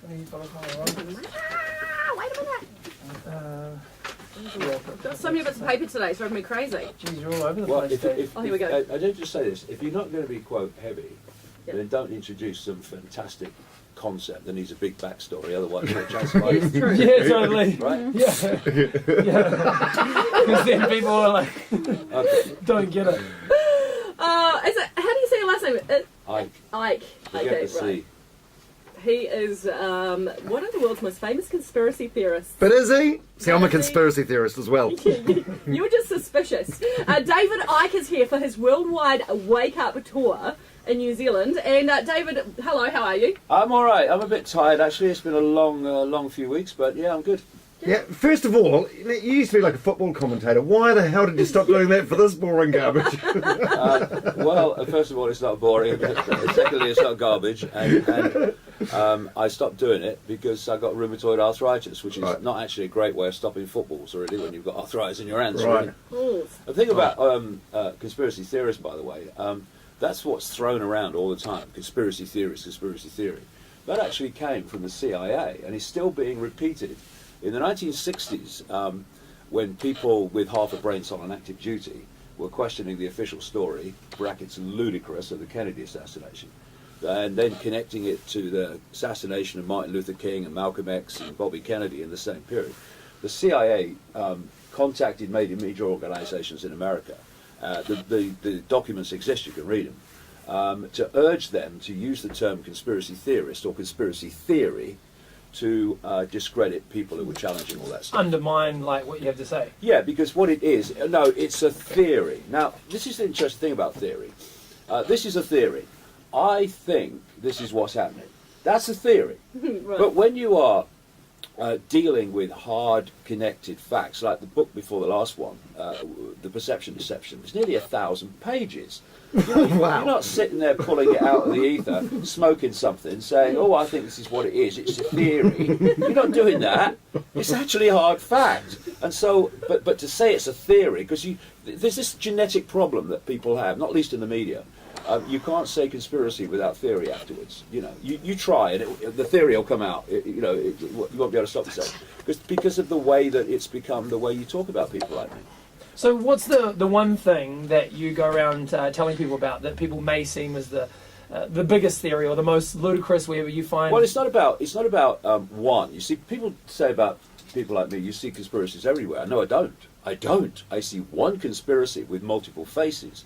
You've got a Wait a minute. I've Got so many bits of paper today, it's driving me crazy. Geez, you're all over the Well, place, Dave. Oh, here we go. I don't just say this. If you're not going to be quote heavy, Yeah. then don't introduce some fantastic concept that needs a big backstory. Otherwise, you'll justify It's it. true. Yeah, totally. Right? Yeah. Because then people are like, Okay. don't get it. How do you say your last name? Ike. Ike. Forget Okay, the C. right. He is one of the world's most famous conspiracy theorists. But is he? See, I'm a Is he? conspiracy theorist as well. You were just suspicious. David Icke is here for his worldwide Wake Up tour in New Zealand. And David, hello, how are you? I'm all right. I'm a bit tired, actually. It's been a long few weeks, but yeah, I'm good. Yeah, first of all, you used to be like a football commentator. Why the hell did you stop doing that for this boring garbage? Well, first of all, it's not boring. Secondly, it's not garbage. And I stopped doing it because I got rheumatoid arthritis, which is Right. not actually a great way of stopping footballs, really, when you've got arthritis in your hands. Right. Really. Ooh. The thing about conspiracy theorists, by the way, that's what's thrown around all the time. Conspiracy theories, conspiracy theory. That actually came from the CIA and is still being repeated. In the 1960s, when people with half a brain cell on active duty were questioning the official story, brackets ludicrous, of the Kennedy assassination, and then connecting it to the assassination of Martin Luther King and Malcolm X and Bobby Kennedy in the same period, the CIA contacted major organizations in America. The documents exist, you can read them, to urge them to use the term conspiracy theorist or conspiracy theory to discredit people who were challenging all that stuff. Undermine like what you have to say. Yeah, because what it is, no, it's a theory. Now, this is the interesting thing about theory. This is a theory. I think this is what's happening. That's a theory. Right. But when you are dealing with hard, connected facts, like the book before the last one, The Perception Deception, it's nearly 1,000 pages. Wow. You're not sitting there pulling it out of the ether, smoking something, saying, oh, I think this is what it is, it's a theory. You're not doing that. It's actually a hard fact. And so, but to say it's a theory, because there's this genetic problem that people have, not least in the media. You can't say conspiracy without theory afterwards. You know, you try and the theory will come out. You won't be able to stop yourself because of the way that it's become the way you talk about people like me. So what's the one thing that you go around telling people about that people may seem as the biggest theory or the most ludicrous, wherever you find? Well, it's not about one. You see, people say about people like me, you see conspiracies everywhere. No, I don't. I see one conspiracy with multiple faces.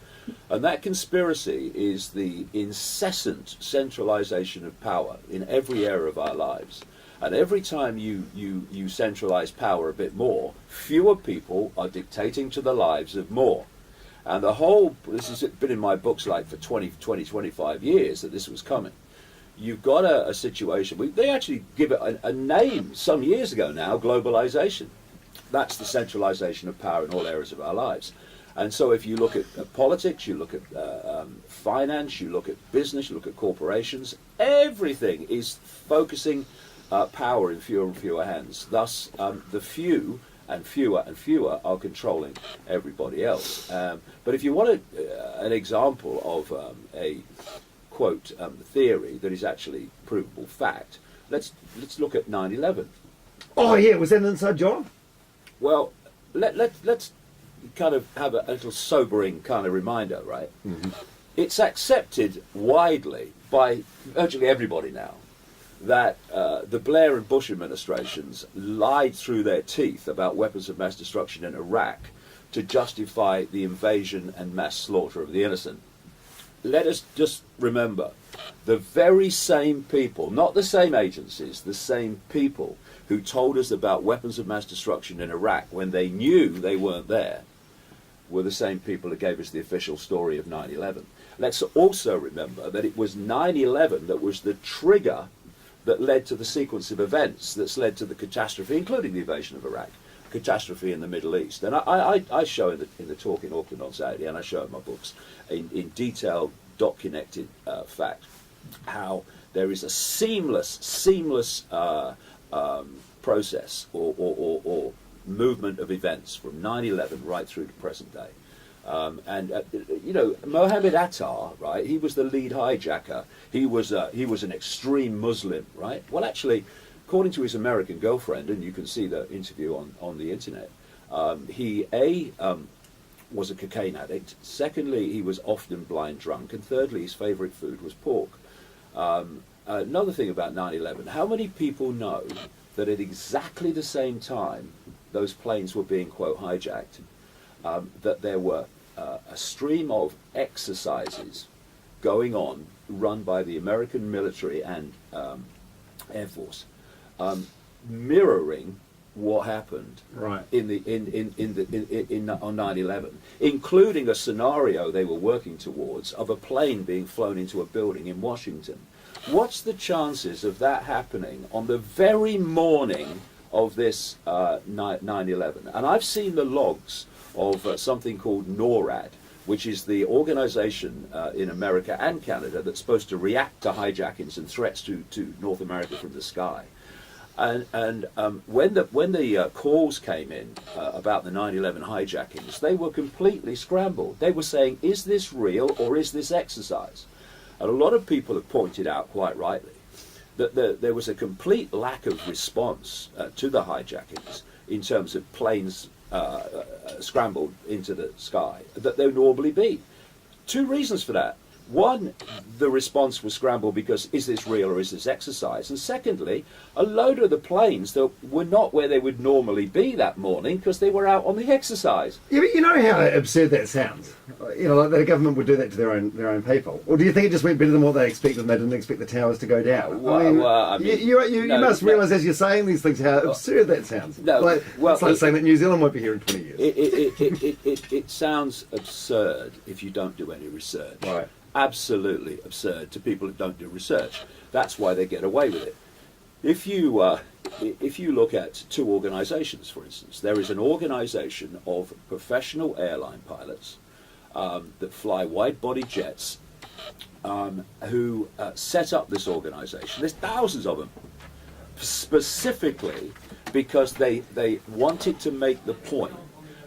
And that conspiracy is the incessant centralization of power in every area of our lives. And every time you centralize power a bit more, fewer people are dictating to the lives of more. And this has been in my books like for 25 years that this was coming. You've got a situation, they actually give it a name some years ago now, globalization. That's the centralization of power in all areas of our lives. And so if you look at politics, you look at finance, you look at business, you look at corporations, everything is focusing power in fewer and fewer hands. Thus, the few and fewer are controlling everybody else. But if you want an example of a, quote, theory that is actually provable fact, let's look at 9/11. Oh, yeah, was that an inside job? Well, let's kind of have a little sobering kind of reminder, right? Mm-hmm. It's accepted widely by virtually everybody now that the Blair and Bush administrations lied through their teeth about weapons of mass destruction in Iraq to justify the invasion and mass slaughter of the innocent. Let us just remember, the very same people, not the same agencies, the same people who told us about weapons of mass destruction in Iraq when they knew they weren't there, were the same people who gave us the official story of 9/11. Let's also remember that it was 9/11 that was the trigger that led to the sequence of events that's led to the catastrophe, including the invasion of Iraq, catastrophe in the Middle East. And I show in the talk in Auckland on Saturday, and I show in my books, in detailed, documented fact, how there is a seamless process or movement of events from 9/11 right through to present day. Mohammed Attar, right? He was the lead hijacker. He was an extreme Muslim, right? Well, actually, according to his American girlfriend, and you can see the interview on the internet, he was a cocaine addict. Secondly, he was often blind drunk, and thirdly, his favourite food was pork. Another thing about 9/11: how many people know that at exactly the same time those planes were being, quote, hijacked, that there were a stream of exercises going on, run by the American military and Air Force, mirroring what happened Right. on 9/11, including a scenario they were working towards of a plane being flown into a building in Washington. What's the chances of that happening on the very morning of this 9/11? And I've seen the logs of something called NORAD, which is the organization in America and Canada that's supposed to react to hijackings and threats to North America from the sky. And when the calls came in about the 9/11 hijackings, they were completely scrambled. They were saying, is this real or is this exercise? And a lot of people have pointed out, quite rightly, that there was a complete lack of response to the hijackings in terms of planes scrambled into the sky that there would normally be. Two reasons for that. One, the response was scrambled because is this real or is this exercise? And secondly, a load of the planes that were not where they would normally be that morning because they were out on the exercise. Yeah, but you know how absurd that sounds. You know, like the government would do that to their own people. Or do you think it just went better than what they expected and they didn't expect the towers to go down? You must realise as you're saying these things how absurd that sounds. It's like saying that New Zealand won't be here in 20 years. It sounds absurd if you don't do any research. Right. Absolutely absurd to people that don't do research. That's why they get away with it. If you look at two organisations, for instance, there is an organisation of professional airline pilots that fly wide-body jets who set up this organisation. There's thousands of them, specifically because they wanted to make the point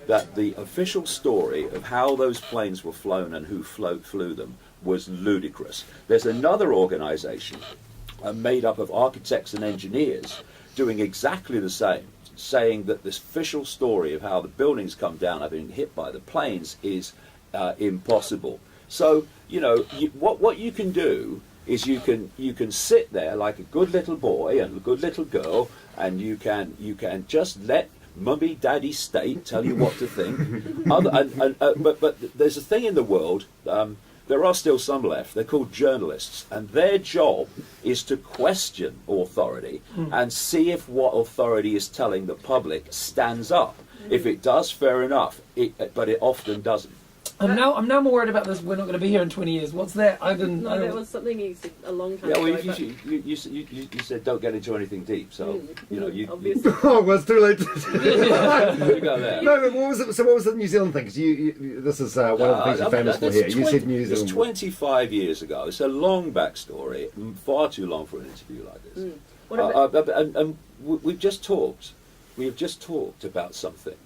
that the official story of how those planes were flown and who flew them was ludicrous. There's another organisation made up of architects and engineers doing exactly the same, saying that this official story of how the buildings come down are being hit by the planes is impossible. So, what you can do is you can sit there like a good little boy and a good little girl, and you can just let mummy, daddy, state tell you what to think. But there's a thing in the world. There are still some left. They're called journalists, and their job is to question authority and see if what authority is telling the public stands up. If it does, fair enough. But it often doesn't. I'm now more worried about this. We're not going to be here in 20 years. What's that? That was something you said a long time ago. You said don't get into anything deep. So obviously. Oh, well, it's too late. You go there. No, but what was the New Zealand thing? 'Cause this is one of the things you're famous for here. You said New Zealand. It's 25 years ago. It's a long backstory, far too long for an interview like this. And we've just talked. We have just talked about something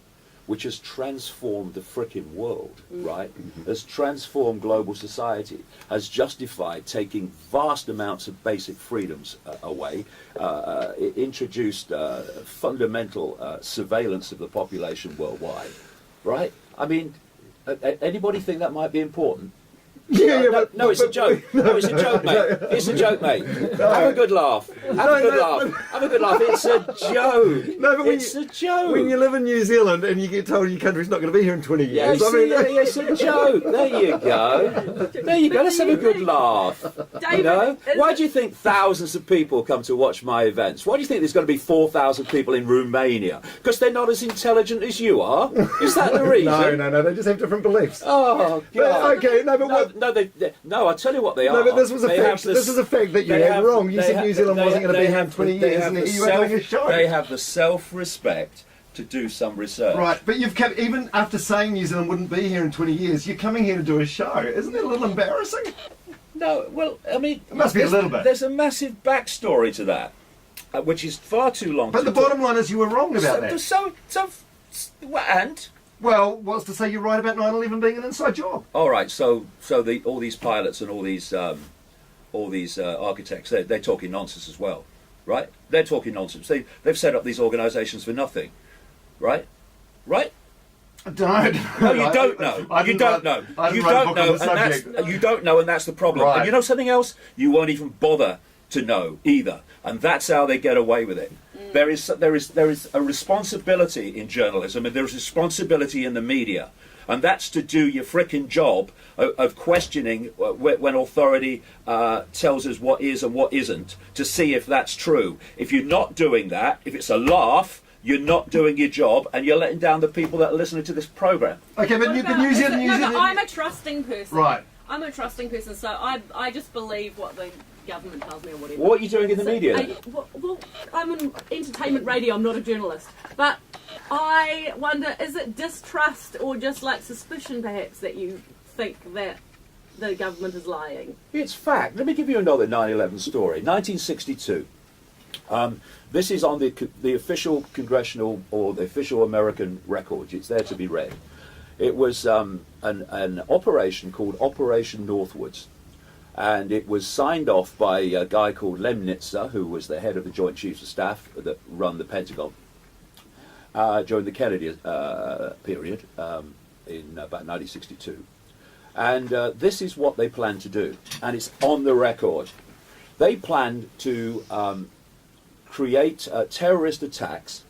which has transformed the frickin' world, right? Has transformed global society, has justified taking vast amounts of basic freedoms away, introduced fundamental surveillance of the population worldwide, right? I mean, anybody think that might be important? No, it's a joke. No, it's a joke, mate. It's a joke, mate. Have a good laugh. Have a good laugh. Have a good laugh. It's a joke. No, but it's a joke. When you live in New Zealand and you get told your country's not going to be here in 20 years. It's a joke. There you go. There you go. Let's have a good laugh. David, Why do you think thousands of people come to watch my events? Why do you think there's going to be 4,000 people in Romania? Because they're not as intelligent as you are? Is that the reason? No. They just have different beliefs. Oh, God. Okay, no, but what... No, I tell you what they are. No, but this was a fact. This is a fact that you had wrong. You said New Zealand wasn't going to be here in 20 years, and you were doing a show. They have the self-respect to do some research. Right, but you've kept, even after saying New Zealand wouldn't be here in 20 years, you're coming here to do a show. Isn't it a little embarrassing? No, well, I mean... It must be a little bit. There's a massive backstory to that, which is far too long. But the bottom line is you were wrong about that. And Well, what's to say you're right about 9/11 being an inside job? All right, so all these pilots and all these architects, they're talking nonsense as well, right? They're talking nonsense. They've set up these organisations for nothing, right? Right? I don't. No, you don't know. You don't know. You don't know, and that's the problem. Right. And you know something else? You won't even bother to know either, and that's how they get away with it. There is a responsibility in journalism, and there is responsibility in the media, and that's to do your frickin' job of questioning when authority tells us what is and what isn't, to see if that's true. If you're not doing that, if it's a laugh, you're not doing your job, and you're letting down the people that are listening to this program. Okay, but New Zealand. But I'm a trusting person. Right. I'm a trusting person, so I just believe what the government tells me or whatever. What are you doing in the media then? Well, I'm on entertainment radio. I'm not a journalist, but I wonder: is it distrust or just like suspicion, perhaps, that you think that the government is lying? It's fact. Let me give you another 9/11 story. 1962. This is on the official congressional or the official American record. It's there to be read. It was an operation called Operation Northwoods, and it was signed off by a guy called Lemnitzer, who was the head of the Joint Chiefs of Staff that run the Pentagon during the Kennedy period in about 1962. And this is what they planned to do, and it's on the record. They planned to create terrorist attacks,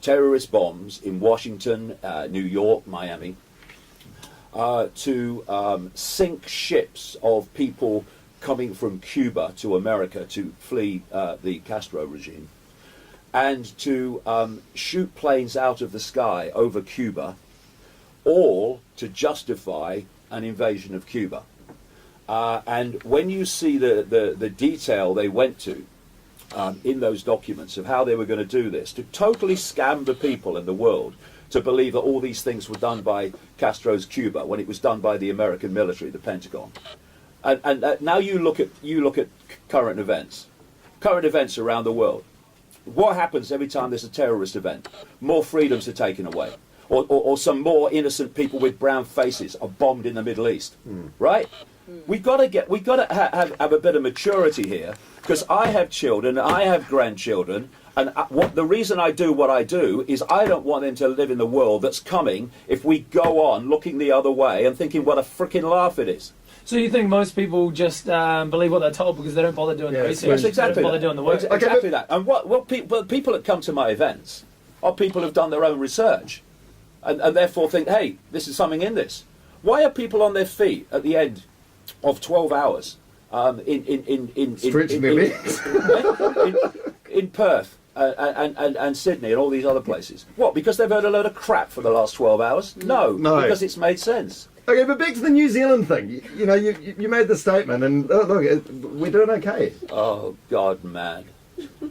terrorist bombs in Washington, New York, Miami, to sink ships of people coming from Cuba to America to flee the Castro regime, and to shoot planes out of the sky over Cuba, all to justify an invasion of Cuba. And when you see the detail they went to in those documents of how they were going to do this, to totally scam the people in the world to believe that all these things were done by Castro's Cuba when it was done by the American military, the Pentagon. And now you look at current events around the world. What happens every time there's a terrorist event? More freedoms are taken away, or some more innocent people with brown faces are bombed in the Middle East, right? We've got to have a bit of maturity here, because I have children, I have grandchildren, and the reason I do what I do is I don't want them to live in the world that's coming if we go on looking the other way and thinking what a freaking laugh it is. So you think most people just believe what they're told because they don't bother doing the research? Yes, exactly. They don't bother doing the work. Exactly that. And what people that come to my events are people who've done their own research, and therefore think, hey, this is something in this. Why are people on their feet at the end of 12 hours in Perth and Sydney and all these other places? What, because they've heard a load of crap for the last 12 hours? No, because it's made sense. Okay, but back to the New Zealand thing. You know, you made the statement, and look, we're doing okay. Oh, God, man.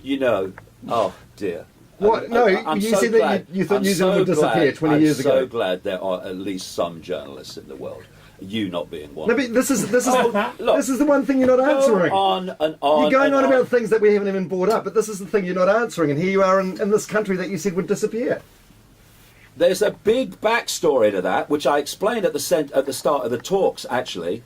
You know, oh, dear. What? No, you said that you thought New Zealand would disappear 20 years ago. I'm so glad there are at least some journalists in the world. You not being one. No, but this is this is the one thing you're not answering. On and on. You're going on about things that we haven't even brought up, but this is the thing you're not answering, and here you are in this country that you said would disappear. There's a big backstory to that, which I explained at the start of the talks, actually.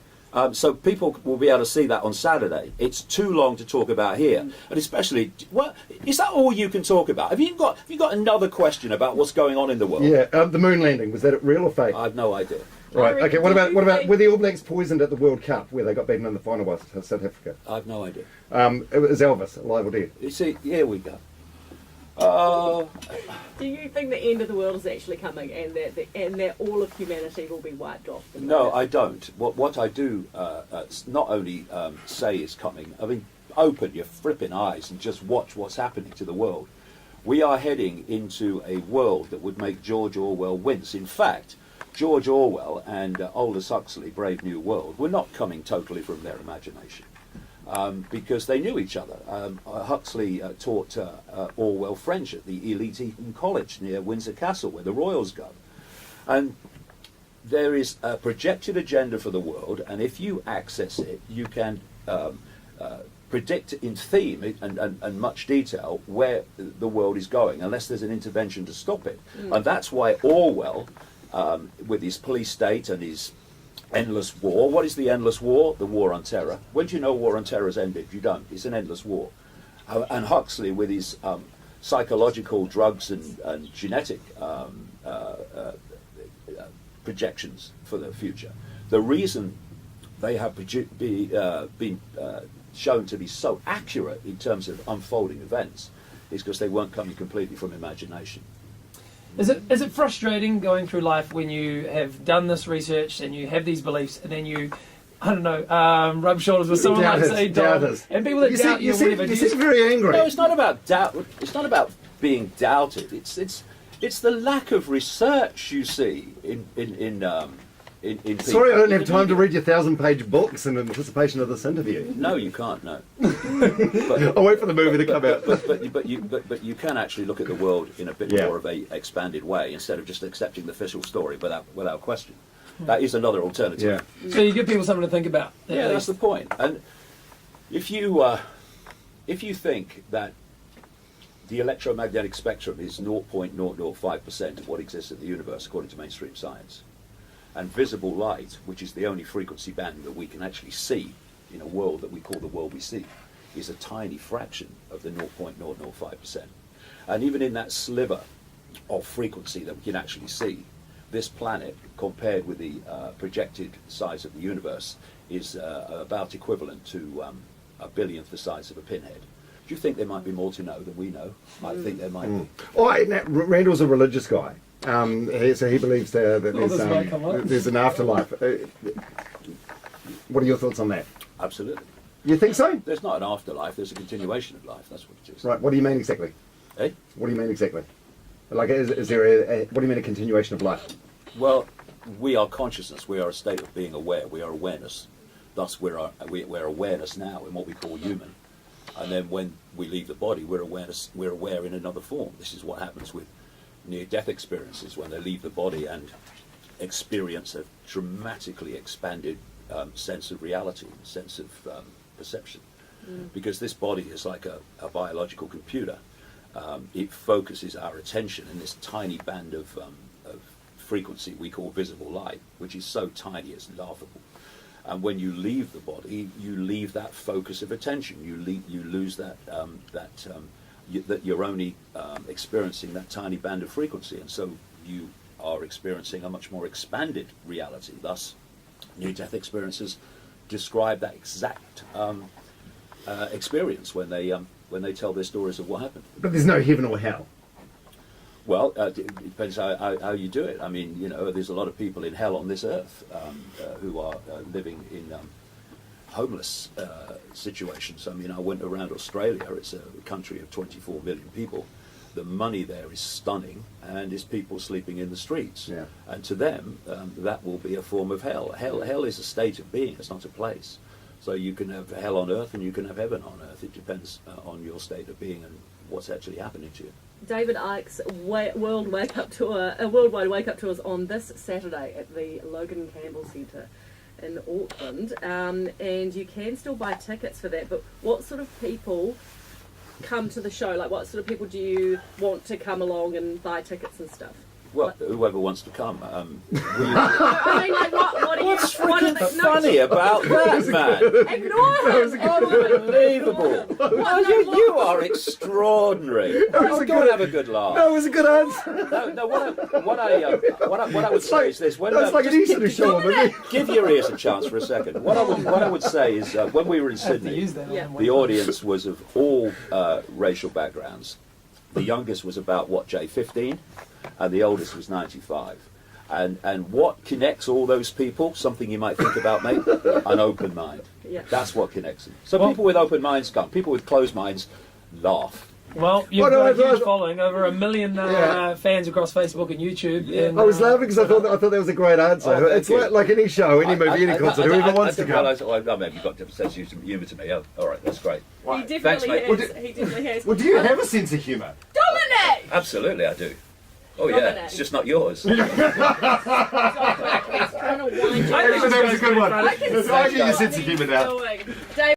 So people will be able to see that on Saturday. It's too long to talk about here, and especially, what is that all you can talk about? Have you got another question about what's going on in the world? Yeah, the moon landing, was that real or fake? I have no idea. Right. Okay. What about were the All Blacks poisoned at the World Cup where they got beaten in the final by South Africa? I have no idea. It was Elvis, alive or dead? You see, here we go. Do you think the end of the world is actually coming, and that all of humanity will be wiped off? No, I don't. What I do not only say is coming. I mean, open your flipping eyes and just watch what's happening to the world. We are heading into a world that would make George Orwell wince. In fact, George Orwell and Aldous Huxley, Brave New World, were not coming totally from their imagination. Because they knew each other. Huxley taught Orwell French at the elite Eton College near Windsor Castle, where the royals go. And there is a projected agenda for the world, and if you access it, you can predict in theme and much detail where the world is going, unless there's an intervention to stop it. And that's why Orwell, with his police state and his endless war. What is the endless war? The war on terror. When do you know war on terror has ended? You don't. It's an endless war. And Huxley, with his psychological drugs and genetic projections for the future, the reason they have been shown to be so accurate in terms of unfolding events is because they weren't coming completely from imagination. Is it frustrating going through life when you have done this research and you have these beliefs and then you, I don't know, rub shoulders with someone like say Dom, and people that doubt you, whatever? You seem very angry. No, it's not about doubt. It's not about being doubted. It's the lack of research you see in people. Sorry, I don't have time to read your 1,000-page books in anticipation of this interview. No, you can't. No. I'll wait for the movie to come out. But you can actually look at the world in a bit more of a expanded way instead of just accepting the official story without question. That is another alternative. Yeah. So you give people something to think about. Yeah, that's the point. And if you think that the electromagnetic spectrum is 0.005% of what exists in the universe according to mainstream science, and visible light, which is the only frequency band that we can actually see in a world that we call the world we see, is a tiny fraction of the 0.005%. And even in that sliver of frequency that we can actually see, this planet, compared with the projected size of the universe, is about equivalent to a billionth the size of a pinhead. Do you think there might be more to know than we know? I think there might be. Oh, Randall's a religious guy. So he believes that there's an afterlife. What are your thoughts on that? Absolutely. You think so? There's not an afterlife, there's a continuation of life, that's what it is. Right, what do you mean exactly? Eh? What do you mean exactly? Like, is there what do you mean a continuation of life? Well, we are consciousness, we are a state of being aware, we are awareness. Thus we're awareness now in what we call human. And then when we leave the body, we're aware in another form. This is what happens with near-death experiences when they leave the body and experience a dramatically expanded sense of reality, sense of perception. Because this body is like a biological computer. It focuses our attention in this tiny band of frequency we call visible light, which is so tiny it's laughable. And when you leave the body, you leave that focus of attention. You lose that that you're only experiencing that tiny band of frequency, and so you are experiencing a much more expanded reality. Thus, near-death experiences describe that exact experience when they tell their stories of what happened. But there's no heaven or hell. Well, it depends how you do it. I mean, there's a lot of people in hell on this earth who are living in homeless situations. I mean, I went around Australia. It's a country of 24 million people. The money there is stunning, and it's people sleeping in the streets. Yeah. And to them, that will be a form of hell. Hell is a state of being. It's not a place. So you can have hell on earth and you can have heaven on earth. It depends on your state of being and what's actually happening to you. David Icke's worldwide wake up tour is on this Saturday at the Logan Campbell Centre in Auckland, and you can still buy tickets for that. But what sort of people come to the show? Like, what sort of people do you want to come along and buy tickets and stuff? Well, whoever wants to come. I mean, like, what are What's you? What are freaking funny about that, man? Ignore him. Unbelievable! You are extraordinary. Go and have a good laugh. That was a good answer. No. What I would say is this: That's like an Easter show, maybe. Give your ears a chance for a second. What I would say is when we were in Sydney, the audience was of all racial backgrounds. The youngest was about Jay, 15, and the oldest was 95. And what connects all those people? Something you might think about, mate. An open mind. Yeah. That's what connects them. So people with open minds come. People with closed minds laugh. Well, you've got a huge following, over 1 million fans across Facebook and YouTube. Yeah. And, I was laughing because I thought that was a great answer. Oh, it's like any show, any movie, any concert, whoever wants to come. I mean, you've got a sense of humour to me. Oh, all right, that's great. He definitely Thanks, mate. has. He definitely has. Well, do you have a sense of humour? Dominic! Absolutely, I do. Oh yeah, Dominic. it's just not yours. He's trying to wind you That was a good one. I can I get your sense of humour now. Dave,